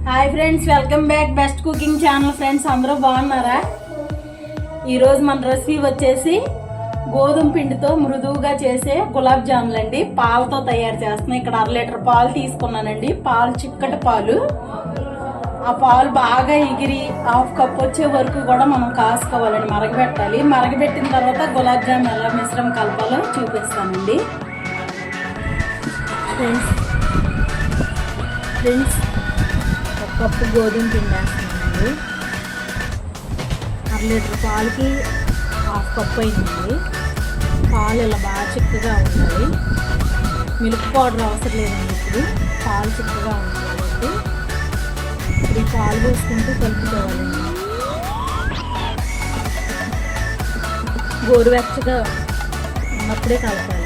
Hi friends, welcome back best cooking channel. Friends అందరూ బాగున్నారా? ఈరోజు మన రెసిపీ వచ్చేసి గోధుమ పిండితో మృదువుగా చేసే గులాబ్ జాములు అండి. పాలతో తయారు చేస్తున్నాం. ఇక్కడ 1.5 లీటర్ పాలు తీసుకున్నానండి. పాలు చిక్కటి పాలు. ఆ పాలు బాగా ఎగిరి 1/2 కప్ వచ్చే వరకు కూడా మనం కాసుకోవాలండి, మరగబెట్టాలి. మరగబెట్టిన తర్వాత గులాబ్ జామ్ ఎలా మిశ్రమం కలపాలో చూపిస్తానండి. ఫ్రెండ్స్ 1 కప్పు గోధుమ పిండి వేస్తున్నానండి. 1/2 లీటర్ పాలకి 1/2 కప్పు అయిందండి. పాలు ఇలా బాగా చిక్కగా ఉంటాయి. మిల్క్ పౌడర్ అవసరం లేదండి. ఇప్పుడు పాలు చిక్కగా ఉంటాయి కాబట్టి ఇప్పుడు ఈ పాలు వేసుకుంటూ కలుపుకోవాలండి. గోరువెచ్చగా ఉన్నప్పుడే కలపాలి.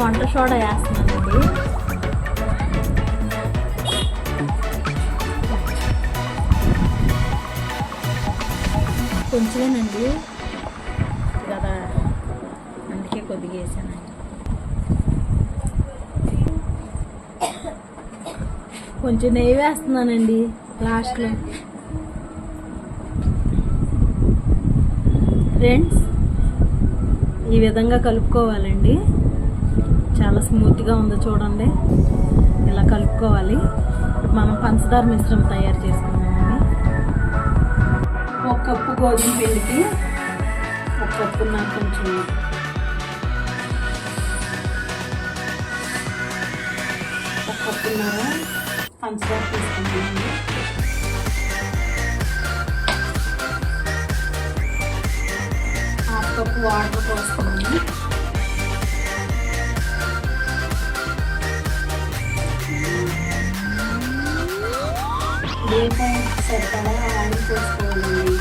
వంట సోడా వేస్తున్నానండి. కొంచెమేనండి కదా, అందుకే కొద్దిగా వేసానండి. కొంచెం నెయ్యి వేస్తున్నానండి లాస్ట్లో. ఫ్రెండ్స్ ఈ విధంగా కలుపుకోవాలండి. చాలా స్మూత్గా ఉందో చూడండి. ఇలా కలుపుకోవాలి. మనం పంచదార మిశ్రమం తయారు చేసుకున్నామండి. 1 కప్పు గోధుమ పిండికి 1 కప్పు కొంచెం 1 కప్పున్నర పంచదార తీసుకున్నామండి. హాఫ్ కప్పు వాటర్ పోస్తున్నాము. సరిపడా ఆయిల్ పోసుకోవాలండి.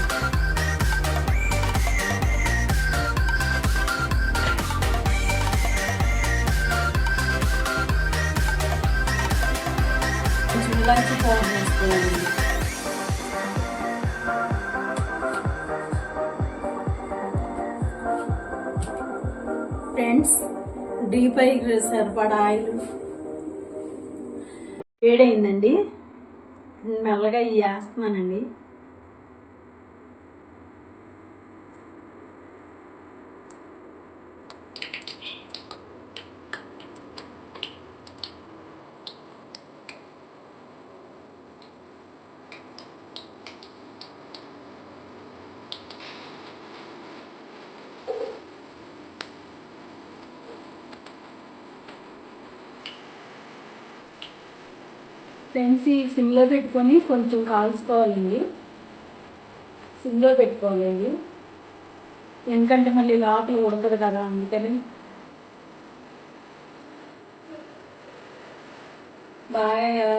కొంచెం ఇలాచి పౌడర్ వేసుకోవాలండి. ఫ్రెండ్స్ డీప్ ఫ్రై సరిపడా ఆయిల్ వేడైందండి. మెల్లగా వేస్తున్నానండి. ఫ్రెండ్స్ సిమ్లో పెట్టుకొని కొంచెం కాల్చుకోవాలండి. సిమ్లో పెట్టుకోవాలండి, ఎందుకంటే మళ్ళీ లోపల ఉడకదు కదా, అందుకని. బాగా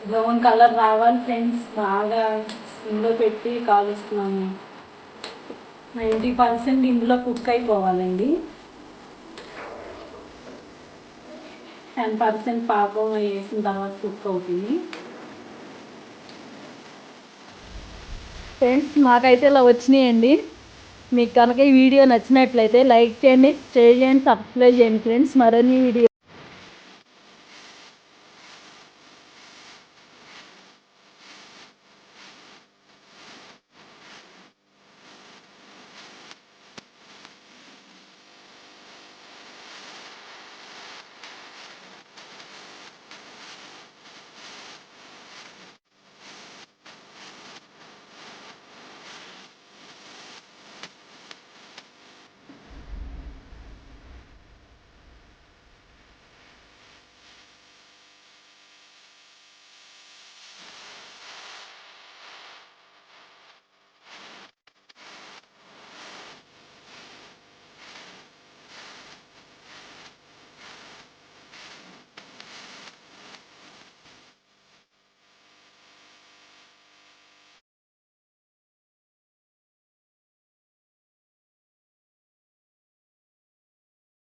బ్రౌన్ కలర్ రావాలి ఫ్రెండ్స్. బాగా సిమ్లో పెట్టి కాలుస్తున్నాము. 90% ఇందులో కుక్ అయిపోవాలండి. 10% పాకం వేసిన తర్వాత కుక్ అవుతుంది. ఫ్రెండ్స్ మాకైతే ఇలా వచ్చినాయండి. మీకు కనుక ఈ వీడియో నచ్చినట్లయితే లైక్ చేయండి, షేర్ చేయండి, సబ్స్క్రైబ్ చేయండి ఫ్రెండ్స్. మరిన్ని వీడియో